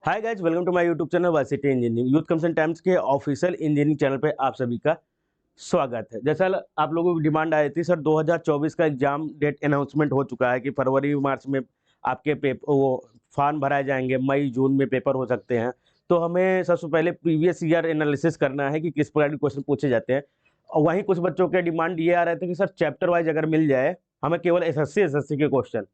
Hi guys, welcome to my YouTube channel varsity engineering. Youth concern times के official engineering channel पे आप सभी का स्वागत है। जैसा आप लोगों की डिमांड आई थी सर, 2024 का एग्जाम डेट अनाउंसमेंट हो चुका है कि फरवरी मार्च में आपके पेपर वो फॉर्म भराए जाएंगे, मई जून में पेपर हो सकते हैं। तो हमें सबसे पहले प्रीवियस ईयर एनालिसिस करना है कि किस प्रकार के क्वेश्चन पूछे जाते हैं। और वहीं कुछ बच्चों के डिमांड ये आ रहे थे कि सर चैप्टर वाइज अगर मिल जाए हमें, केवल एसएससी के क्वेश्चन,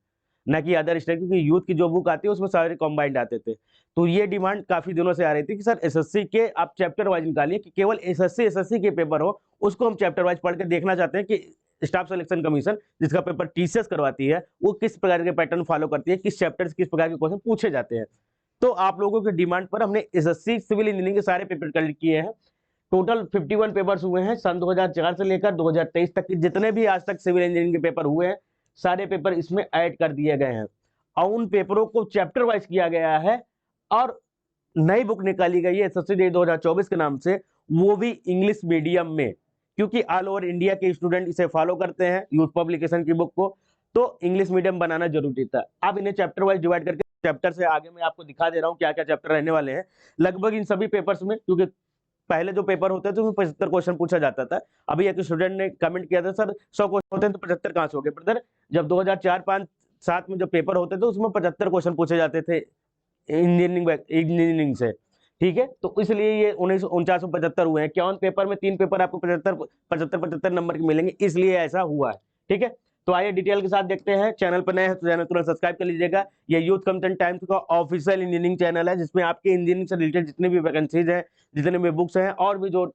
ना कि अदर स्टेट, क्योंकि यूथ की जो बुक आती है उसमें सारे कॉम्बाइंड आते थे। तो ये डिमांड काफी दिनों से आ रही थी कि सर एसएससी के आप चैप्टर वाइज निकालिए, कि केवल एसएससी के पेपर हो उसको हम चैप्टर वाइज पढ़ के देखना चाहते हैं कि स्टाफ सिलेक्शन कमीशन जिसका पेपर टीसीएस करवाती है वो किस प्रकार के पैटर्न फॉलो करती है, किस चैप्टर से किस प्रकार के क्वेश्चन पूछे जाते हैं। तो आप लोगों के डिमांड पर हमने एसएससी सिविल इंजीनियरिंग के सारे पेपर कलेक्ट किए हैं। टोटल 51 पेपर्स हुए हैं। सन 2004 से लेकर 2023 तक के जितने भी आज तक सिविल इंजीनियरिंग के पेपर हुए हैं सारे पेपर इसमें ऐड कर दिए गए हैं और उन पेपरों को चैप्टर वाइज किया गया है। और नई बुक निकाली गई है एसएससी डे 2024 के नाम से, वो भी इंग्लिश मीडियम में, क्योंकि ऑल ओवर इंडिया के स्टूडेंट इसे फॉलो करते हैं यूथ पब्लिकेशन की बुक को। तो इंग्लिश मीडियम बनाना जरूरी था। अब इन्हें चैप्टर वाइज डिवाइड करके चैप्टर से आगे मैं आपको दिखा दे रहा हूँ क्या क्या चैप्टर रहने वाले हैं। लगभग इन सभी पेपर्स में, क्योंकि पहले जो पेपर होते थे उसमें 75 क्वेश्चन पूछा जाता था। अभी एक स्टूडेंट ने कमेंट किया था सर 100 क्वेश्चन होते हैं तो 75 कहां से हो गए। ब्रदर, जब 2004, 5, 7 में जो पेपर होते थे उसमें 75 क्वेश्चन पूछे जाते थे इंजीनियरिंग से। ठीक है, तो इसलिए ये 1949 हुए हैं। 51 पेपर में 3 पेपर आपको 75 नंबर के मिलेंगे, इसलिए ऐसा हुआ है। ठीक है, तो आइए डिटेल के साथ देखते हैं। चैनल पर नए हैं तो चैनल तुरंत सब्सक्राइब कर लीजिएगा। ये यूथ कंटेंट टाइम्स का ऑफिशियल इंजीनियरिंग चैनल है जिसमें आपके इंजीनियरिंग से रिलेटेड जितनी भी वैकेंसीज हैं, जितने भी बुक्स हैं और भी जो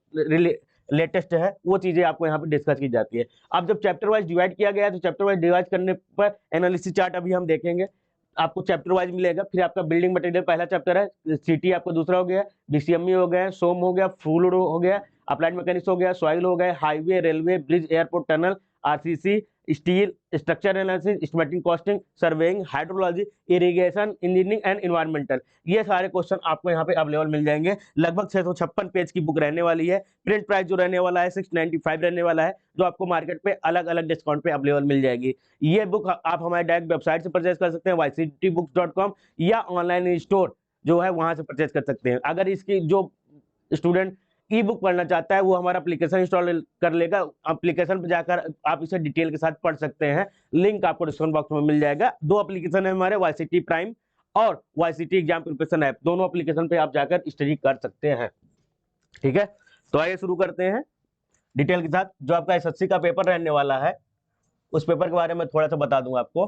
लेटेस्ट है वो चीजें आपको यहाँ पे डिस्कस की जाती है। अब जब चैप्टर वाइज डिवाइड किया गया है तो चैप्टर वाइज डिवाइड करने पर एनालिसिस चार्ट अभी हम देखेंगे। आपको चैप्टर वाइज मिलेगा। फिर आपका बिल्डिंग मटेरियल पहला चैप्टर है, सिटी आपको दूसरा हो गया, बीसीएमई हो गया, सोम हो गया, फ्लूइड हो गया, अप्लाइड मैकेनिक्स हो गया, सॉइल हो गया, highway, railway, bridge, airport, tunnel, RCC, steel, structure analysis, estimating, costing, surveying, hydrology, irrigation engineering and environmental. ये सारे क्वेश्चन आपको यहाँ पे अवेलेबल मिल जाएंगे। लगभग 656 पेज की बुक रहने वाली है। प्रिंट प्राइस जो रहने वाला है 695 रहने वाला है, जो आपको मार्केट पे अलग अलग डिस्काउंट पे अवेलेबल मिल जाएगी। ये बुक आप हमारे डायरेक्ट वेबसाइट से परचेज कर सकते हैं yctbooks.com, या ऑनलाइन स्टोर जो है वहां से परचेज कर सकते हैं। अगर इसकी जो स्टूडेंट ई बुक पढ़ना चाहता है वो हमारा एप्लीकेशन इंस्टॉल कर लेगा। एप्लीकेशन पर जाकर आप इसे डिटेल के साथ पढ़ सकते हैं। लिंक आपको डिस्क्रिप्शन बॉक्स में मिल जाएगा। 2 एप्लीकेशन है हमारे, वाईसीटी प्राइम और वाईसीटी एग्जाम प्रिपरेशन ऐप। दोनों एप्लीकेशन पे आप जाकर स्टडी कर सकते हैं। ठीक है, तो आइए शुरू करते हैं डिटेल के साथ। जो आपका एसएससी का पेपर रहने वाला है उस पेपर के बारे में थोड़ा सा बता दूं आपको।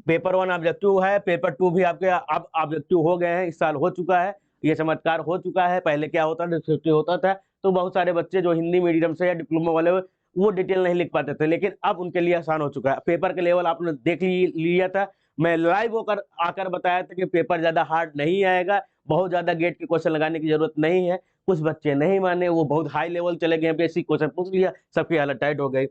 पेपर 1 ऑब्जेक्टिव है, पेपर 2 भी आपके अब ऑब्जेक्टिव हो गए हैं, इस साल हो चुका है। ये चमत्कार हो चुका है। पहले क्या होता था, 50 होता था तो बहुत सारे बच्चे जो हिंदी मीडियम से या डिप्लोमा वाले वो डिटेल नहीं लिख पाते थे, लेकिन अब उनके लिए आसान हो चुका है। पेपर के लेवल आपने देख लिया था, मैं लाइव होकर आकर बताया था कि पेपर ज्यादा हार्ड नहीं आएगा, बहुत ज्यादा गेट के क्वेश्चन लगाने की जरूरत नहीं है। कुछ बच्चे नहीं माने, वो बहुत हाई लेवल चले गए, बेसिक क्वेश्चन पूछ लिया, सबकी हालत टाइट हो गई।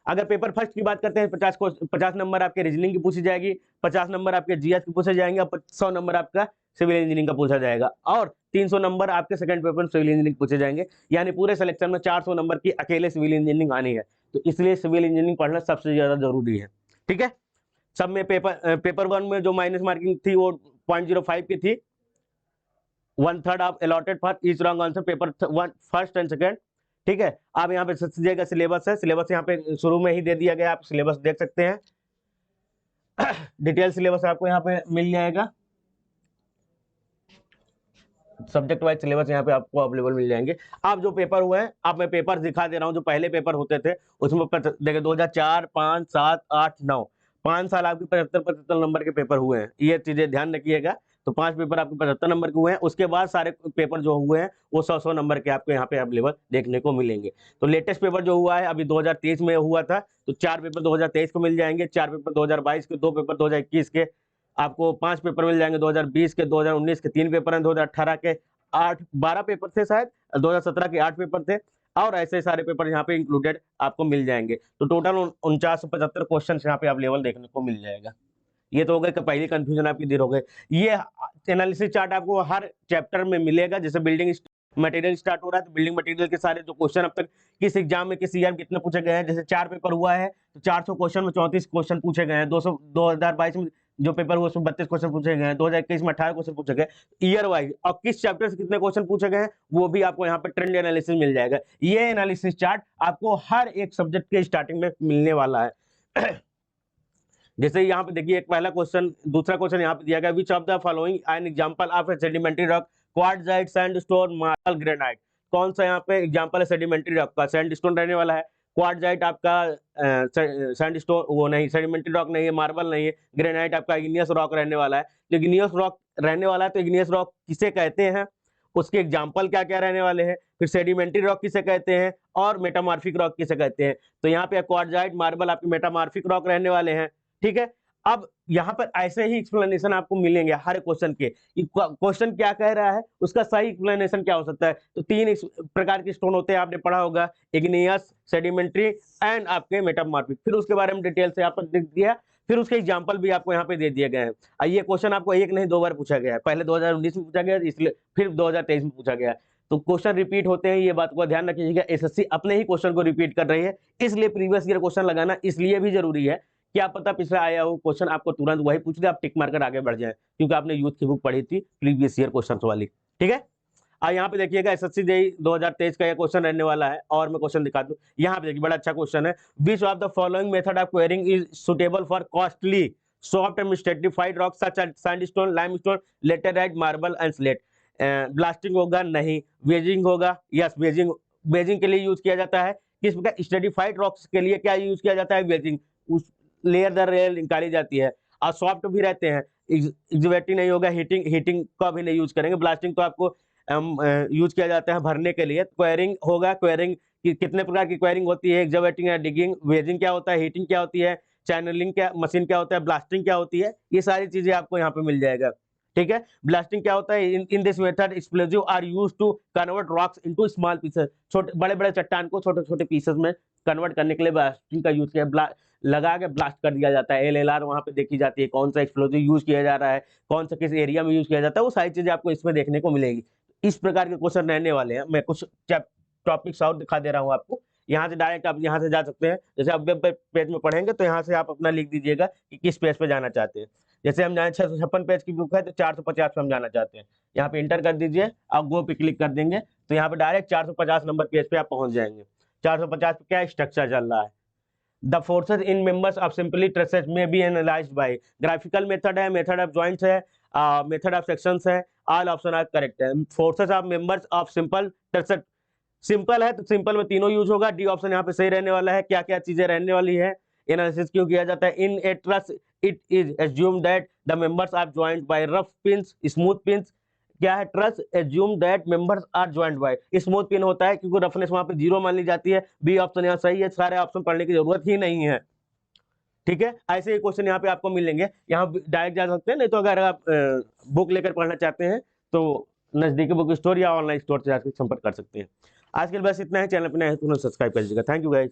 अगर पेपर फर्स्ट की बात करते हैं, 50 नंबर आपके रीजनिंग की पूछी जाएगी, 50 नंबर आपके जीएस की पूछे जाएंगे और 100 नंबर आपका सिविल इंजीनियरिंग का पूछा जाएगा, और 300 नंबर आपके सेकंड पेपर में सिविल इंजीनियरिंग पूछे जाएंगे। यानी पूरे सिलेक्शन में 400 नंबर की अकेले सिविल इंजीनियरिंग आनी है। तो इसलिए सिविल इंजीनियरिंग पढ़ना सबसे ज्यादा जरूरी है। ठीक है, सब में पेपर 1 में जो माइनस मार्किंग थी वो 0.05 की थी। 1/3 of allotted for each wrong answer, paper 1 first and second. ठीक है, आप यहाँ पे समझिएगा सिलेबस है, सिलेबस यहाँ पे शुरू में ही दे दिया गया, आप सिलेबस देख सकते हैं। डिटेल सिलेबस आपको यहाँ पे मिल जाएगा। सब्जेक्ट वाइज सिलेबस यहाँ पे आपको अवेलेबल मिल जाएंगे। आप जो पेपर हुए हैं, आप मैं पेपर दिखा दे रहा हूँ। जो पहले पेपर होते थे उसमें देखिए 2004, 5, 7, 8, 9, 5 साल आपके 75 नंबर के पेपर हुए हैं। ये चीजें ध्यान रखिएगा। तो 5 पेपर आपके 75 नंबर के हुए हैं। उसके बाद सारे पेपर जो हुए हैं वो 100 नंबर के आपको यहाँ पे अवेलेबल देखने को मिलेंगे। तो लेटेस्ट पेपर जो हुआ है अभी 2023 में हुआ था, तो 4 पेपर 2023 को मिल जाएंगे, 4 पेपर 2022 के, 2 पेपर 2021 के, आपको 5 पेपर मिल जाएंगे 2020 के, 2019 के 3 पेपर हैं, 2018 के 12 पेपर थे शायद, 2017 के 8 पेपर थे, और ऐसे सारे पेपर यहाँ पे इंक्लूडेड आपको मिल जाएंगे। तो टोटल 4975 क्वेश्चन यहाँ पे अवेलेबल देखने को मिल जाएगा। ये तो हो गए कि पहली कंफ्यूजन आपकी दूर हो गई। ये एनालिसिस चार्ट आपको हर चैप्टर में मिलेगा। जैसे बिल्डिंग मटेरियल स्टार्ट हो रहा है तो बिल्डिंग मटेरियल के सारे जो क्वेश्चन अब तक किस एग्जाम में किस ईयर में कितने पूछे गए हैं। जैसे 4 पेपर हुआ है तो 400 क्वेश्चन में 34 क्वेश्चन पूछे गए हैं। 2022 में जो पेपर हुआ उसमें 32 क्वेश्चन पूछे गए हैं, 2021 में 18 क्वेश्चन पूछे गए ईयर वाइज, और किस चैप्टर से कितने क्वेश्चन पूछे गए हैं वो भी आपको यहाँ पे ट्रेंड एनालिसिस मिल जाएगा। ये एनालिसिस चार्ट आपको हर एक सब्जेक्ट के स्टार्टिंग में मिलने वाला है। जैसे यहाँ पे देखिए एक पहला क्वेश्चन, दूसरा क्वेश्चन यहाँ पे दिया गया, विच of the following an example of A sedimentary rock, quartzite, sandstone, marble, granite. कौन सा यहाँ पे एग्जांपल है सेडिमेंट्री रॉक का? सैंडस्टोन रहने वाला है, क्वार्टजाइट आपका सैंडस्टोन वो नहीं, सेडिमेंट्री रॉक नहीं है, मार्बल नहीं है, ग्रेनाइट आपका इग्नियस रॉक रहने वाला है। तो इग्नियस रॉक रहने वाला है, तो इग्नियस रॉक किसे कहते हैं, उसके एग्जाम्पल क्या क्या रहने वाले हैं, फिर सेडिमेंट्री रॉक किसे कहते हैं, और मेटामॉर्फिक रॉक किसे कहते हैं। तो यहाँ पे क्वार्टजाइट, मार्बल आपके मेटामॉर्फिक रॉक रहने वाले हैं, ठीक है। अब यहाँ पर ऐसे ही एक्सप्लेनेशन आपको मिलेंगे हर क्वेश्चन के, क्वेश्चन क्या कह रहा है उसका सही एक्सप्लेनेशन क्या हो सकता है। तो 3 प्रकार के स्टोन होते हैं, आपने पढ़ा होगा, इग्नियस, सेडिमेंट्री एंड आपके मेटामॉर्फिक। फिर उसके बारे में डिटेल से यहाँ पर लिख दिया, फिर उसके एग्जाम्पल भी आपको यहाँ पे दे दिए गए हैं। ये क्वेश्चन आपको एक नहीं 2 बार पूछा गया है, पहले 2019 में पूछा गया, इसलिए फिर 2023 में पूछा गया। तो क्वेश्चन रिपीट होते हैं, ये बात को ध्यान रखिएगा। एसएससी अपने ही क्वेश्चन को रिपीट कर रही है, इसलिए प्रीवियस ईयर क्वेश्चन लगाना इसलिए भी जरूरी है, क्या पता पिछला आया हो क्वेश्चन आपको तुरंत वही पूछ दे, आप टिक मारकर आगे बढ़ जाए, क्योंकि आपने यूथ की बुक पढ़ी थी प्रीवियस ईयर क्वेश्चन वाली, ठीक है। यहाँ पे देखिएगा एसएससी जेईई 2023 का ये क्वेश्चन रहने वाला है, और मैं क्वेश्चन दिखा दूं। यहाँ पे देखिए बड़ा अच्छा क्वेश्चन है, which of the following method of quarrying is suitable for costly soft and stratified rock such as sandstone, limestone, laterite, marble and slate. Blasting होगा नहीं, वेजिंग होगा यस, वेजिंग, वेजिंग के लिए यूज किया जाता है। किस प्रकार स्ट्रेटिफाइड रॉक्स के लिए क्या यूज किया जाता है, वेजिंग, उस लेयर दर लेयर निकाली जाती है, और सॉफ्ट भी रहते हैं, एग्जवेटिंग नहीं होगा, हीटिंग का भी नहीं यूज करेंगे। ब्लास्टिंग तो आपको यूज किया जाता है भरने के लिए। क्वेरिंग होगा, क्वेरिंग कितने प्रकार की क्वेरिंग होती है, एग्जवेटिंग है, डिगिंग, वेजिंग क्या होता है, हीटिंग क्या होती है, चैनलिंग क्या मशीन क्या होता है, ब्लास्टिंग क्या होती है, ये सारी चीजें आपको यहाँ पे मिल जाएगा, ठीक है। ब्लास्टिंग क्या होता है, in this method explosive are used to convert rocks into small pieces, छोटे बड़े बड़े चट्टान को छोटे छोटे पीसेस में कन्वर्ट करने के लिए ब्लास्टिंग का यूज किया, लगा के ब्लास्ट कर दिया जाता है। एलएलआर वहां पे देखी जाती है, कौन सा एक्सप्लोजिव यूज किया जा रहा है, कौन सा किस एरिया में यूज किया जाता है, वो सारी चीजें आपको इसमें देखने को मिलेगी। इस प्रकार के क्वेश्चन रहने वाले हैं। मैं कुछ टॉपिक्स और दिखा दे रहा हूँ आपको, यहाँ से डायरेक्ट आप यहाँ से जा सकते हैं। जैसे आप वेब पेज में पढ़ेंगे तो यहाँ से आप अपना लिख दीजिएगा कि किस पेज पे जाना चाहते हैं। जैसे हम जाए 656 पेज की बुक है तो 450 पे हम जाना चाहते हैं, यहाँ पे इंटर कर दीजिए, आप गो पे क्लिक कर देंगे तो यहाँ पे डायरेक्ट 450 नंबर पेज पे आप पहुंच जाएंगे। 450 पे क्या स्ट्रक्चर चल रहा है, the forces in members of simply trusses में be analysed by, graphical method है, मेथड ऑफ जॉइंट्स है, मेथड ऑफ सेक्शंस है, ऑल ऑप्शन आर करेक्ट है। Forces of members of simple trusses, simple है तो सिंपल में तीनों यूज होगा, डी ऑप्शन यहाँ पे सही रहने वाला है। क्या क्या चीजें रहने वाली है, एनालिसिस क्यों किया जाता है, in a truss it is assume that the members are joint by rough pins, smooth pins. क्या है, truss assume that members are joint by, smooth pin होता है क्योंकि रफनेस वहां पे 0 मान ली जाती है। बी ऑप्शन यहाँ सही है, सारे ऑप्शन पढ़ने की जरूरत ही नहीं है, ठीक है। ऐसे ही क्वेश्चन यहाँ पे आपको मिलेंगे, यहाँ डायरेक्ट जा सकते हैं, नहीं तो अगर आप बुक लेकर पढ़ना चाहते हैं तो नजदीकी बुक स्टोर या ऑनलाइन स्टोर से जाकर संपर्क कर सकते हैं। आज के लिए बस इतना है, चैनल पर नए हैं तो सब्सक्राइब कर लीजिएगा। Thank you guys.